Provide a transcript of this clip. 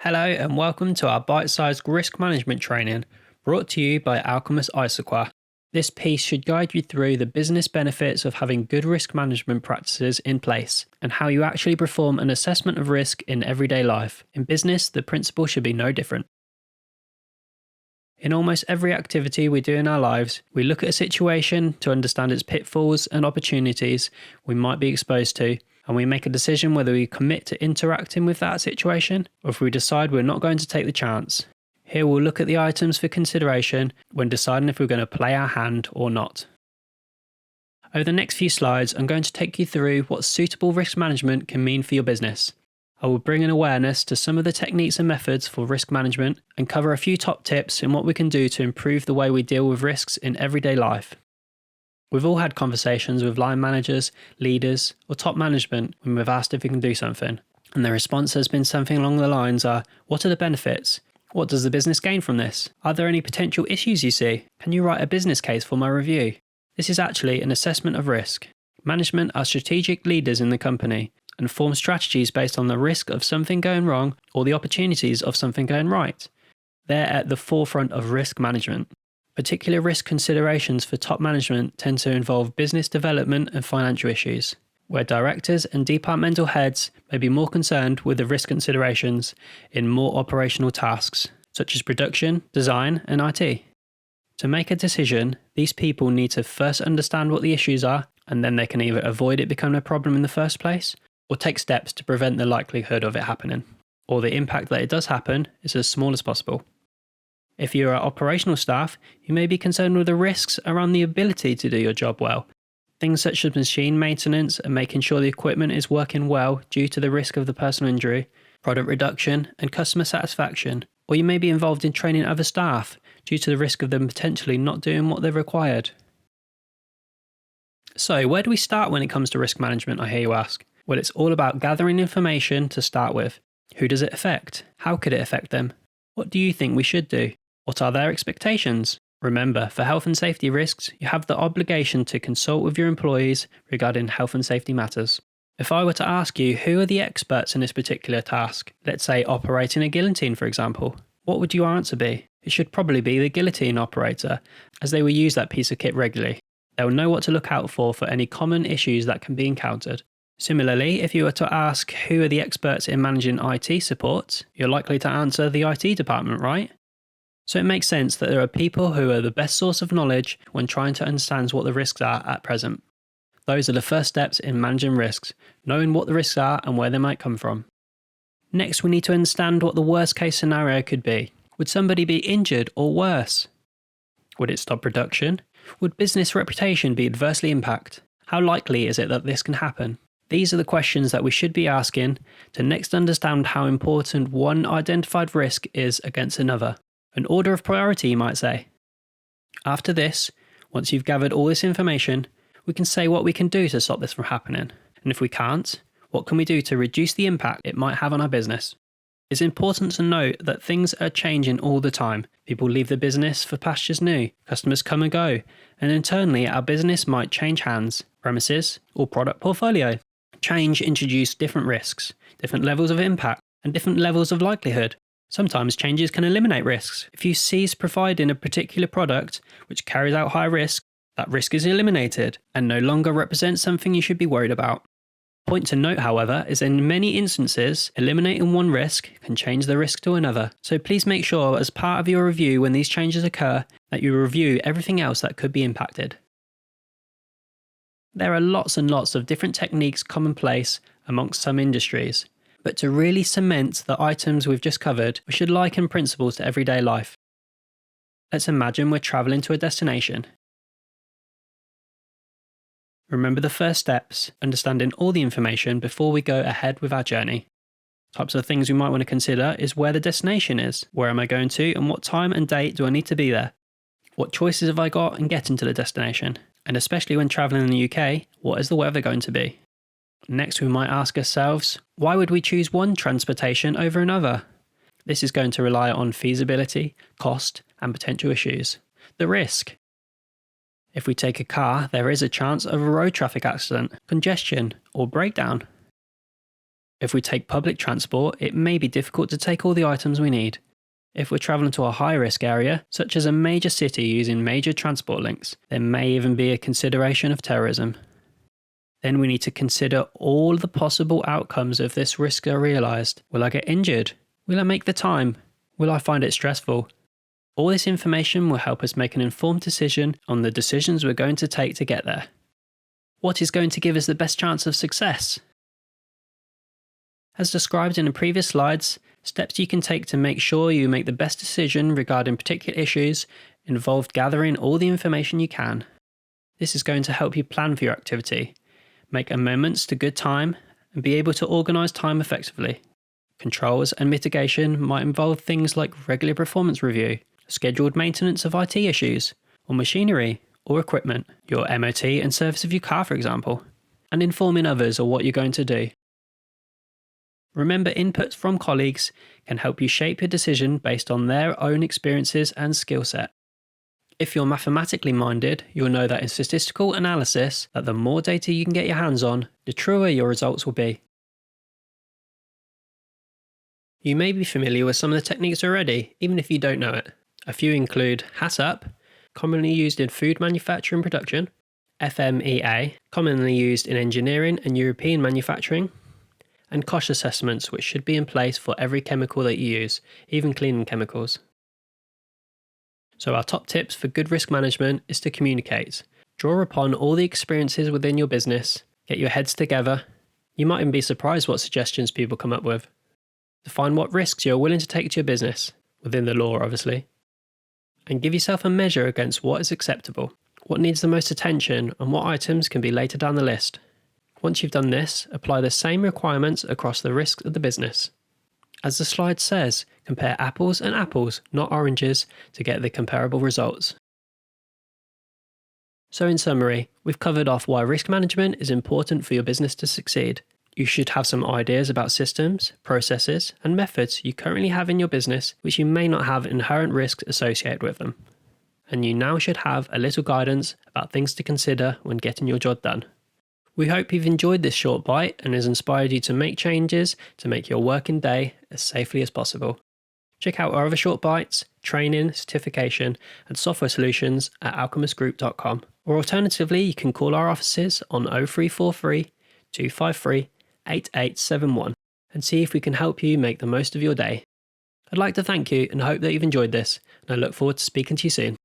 Hello and welcome to our bite-sized risk management training brought to you by Alcumus Issaquah. This piece should guide you through the business benefits of having good risk management practices in place and how you actually perform an assessment of risk in everyday life. In business, the principle should be no different. In almost every activity we do in our lives, we look at a situation to understand its pitfalls and opportunities we might be exposed to, and we make a decision whether we commit to interacting with that situation or if we decide we're not going to take the chance. Here we'll look at the items for consideration when deciding if we're going to play our hand or not. Over the next few slides, I'm going to take you through what suitable risk management can mean for your business. I will bring an awareness to some of the techniques and methods for risk management and cover a few top tips in what we can do to improve the way we deal with risks in everyday life. We've all had conversations with line managers, leaders, or top management when we've asked if we can do something, and the response has been something along the lines of, what are the benefits? What does the business gain from this? Are there any potential issues you see? Can you write a business case for my review? This is actually an assessment of risk. Management are strategic leaders in the company and form strategies based on the risk of something going wrong or the opportunities of something going right. They're at the forefront of risk management. Particular risk considerations for top management tend to involve business development and financial issues, where directors and departmental heads may be more concerned with the risk considerations in more operational tasks, such as production, design, and IT. To make a decision, these people need to first understand what the issues are, and then they can either avoid it becoming a problem in the first place, or take steps to prevent the likelihood of it happening, or the impact that it does happen is as small as possible. If you are operational staff, you may be concerned with the risks around the ability to do your job well. Things such as machine maintenance and making sure the equipment is working well due to the risk of the personal injury, product reduction, and customer satisfaction. Or you may be involved in training other staff due to the risk of them potentially not doing what they're required. So, where do we start when it comes to risk management, I hear you ask? Well, it's all about gathering information to start with. Who does it affect? How could it affect them? What do you think we should do? What are their expectations? Remember, for health and safety risks, you have the obligation to consult with your employees regarding health and safety matters. If I were to ask you who are the experts in this particular task, let's say operating a guillotine for example, what would your answer be? It should probably be the guillotine operator, as they will use that piece of kit regularly. They'll know what to look out for any common issues that can be encountered. Similarly, if you were to ask who are the experts in managing IT support, you're likely to answer the IT department, right? So it makes sense that there are people who are the best source of knowledge when trying to understand what the risks are at present. Those are the first steps in managing risks, knowing what the risks are and where they might come from. Next, we need to understand what the worst case scenario could be. Would somebody be injured or worse? Would it stop production? Would business reputation be adversely impacted? How likely is it that this can happen? These are the questions that we should be asking to next understand how important one identified risk is against another. An order of priority, you might say. After this, once you've gathered all this information, we can say what we can do to stop this from happening. And if we can't, what can we do to reduce the impact it might have on our business? It's important to note that things are changing all the time. People leave the business for pastures new, customers come and go, and internally our business might change hands, premises, or product portfolio. Change introduces different risks, different levels of impact, and different levels of likelihood. Sometimes changes can eliminate risks. If you cease providing a particular product which carries out high risk, that risk is eliminated and no longer represents something you should be worried about. Point to note, however, is in many instances, eliminating one risk can change the risk to another. So please make sure as part of your review when these changes occur that you review everything else that could be impacted. There are lots and lots of different techniques commonplace amongst some industries. But to really cement the items we've just covered, we should liken principles to everyday life. Let's imagine we're travelling to a destination. Remember the first steps, understanding all the information before we go ahead with our journey. Types of things we might want to consider is where the destination is, where am I going to, and what time and date do I need to be there? What choices have I got in getting to the destination? And especially when travelling in the UK, what is the weather going to be? Next, we might ask ourselves, why would we choose one transportation over another? This is going to rely on feasibility, cost, and potential issues. The risk. If we take a car, there is a chance of a road traffic accident, congestion, or breakdown. If we take public transport, it may be difficult to take all the items we need. If we're travelling to a high-risk area, such as a major city using major transport links, there may even be a consideration of terrorism. Then we need to consider all the possible outcomes if this risk are realised. Will I get injured? Will I make the time? Will I find it stressful? All this information will help us make an informed decision on the decisions we're going to take to get there. What is going to give us the best chance of success? As described in the previous slides, steps you can take to make sure you make the best decision regarding particular issues involve gathering all the information you can. This is going to help you plan for your activity, make amendments to good time, and be able to organise time effectively. Controls and mitigation might involve things like regular performance review, scheduled maintenance of IT issues, or machinery or equipment, your MOT and service of your car, for example, and informing others of what you're going to do. Remember, inputs from colleagues can help you shape your decision based on their own experiences and skill set. If you're mathematically minded, you'll know that in statistical analysis, that the more data you can get your hands on, the truer your results will be. You may be familiar with some of the techniques already, even if you don't know it. A few include HACCP, commonly used in food manufacture and production, FMEA, commonly used in engineering and European manufacturing, and cost assessments, which should be in place for every chemical that you use, even cleaning chemicals. So our top tips for good risk management is to communicate. Draw upon all the experiences within your business, get your heads together. You might even be surprised what suggestions people come up with. Define what risks you're willing to take to your business, within the law obviously, and give yourself a measure against what is acceptable, what needs the most attention, and what items can be later down the list. Once you've done this, apply the same requirements across the risks of the business. As the slide says, compare apples and apples, not oranges, to get the comparable results. So in summary, we've covered off why risk management is important for your business to succeed. You should have some ideas about systems, processes, and methods you currently have in your business which you may not have inherent risks associated with them. And you now should have a little guidance about things to consider when getting your job done. We hope you've enjoyed this short bite and has inspired you to make changes to make your working day as safely as possible. Check out our other short bites, training, certification, and software solutions at alcumusgroup.com. Or alternatively, you can call our offices on 0343 253 8871 and see if we can help you make the most of your day. I'd like to thank you and hope that you've enjoyed this, and I look forward to speaking to you soon.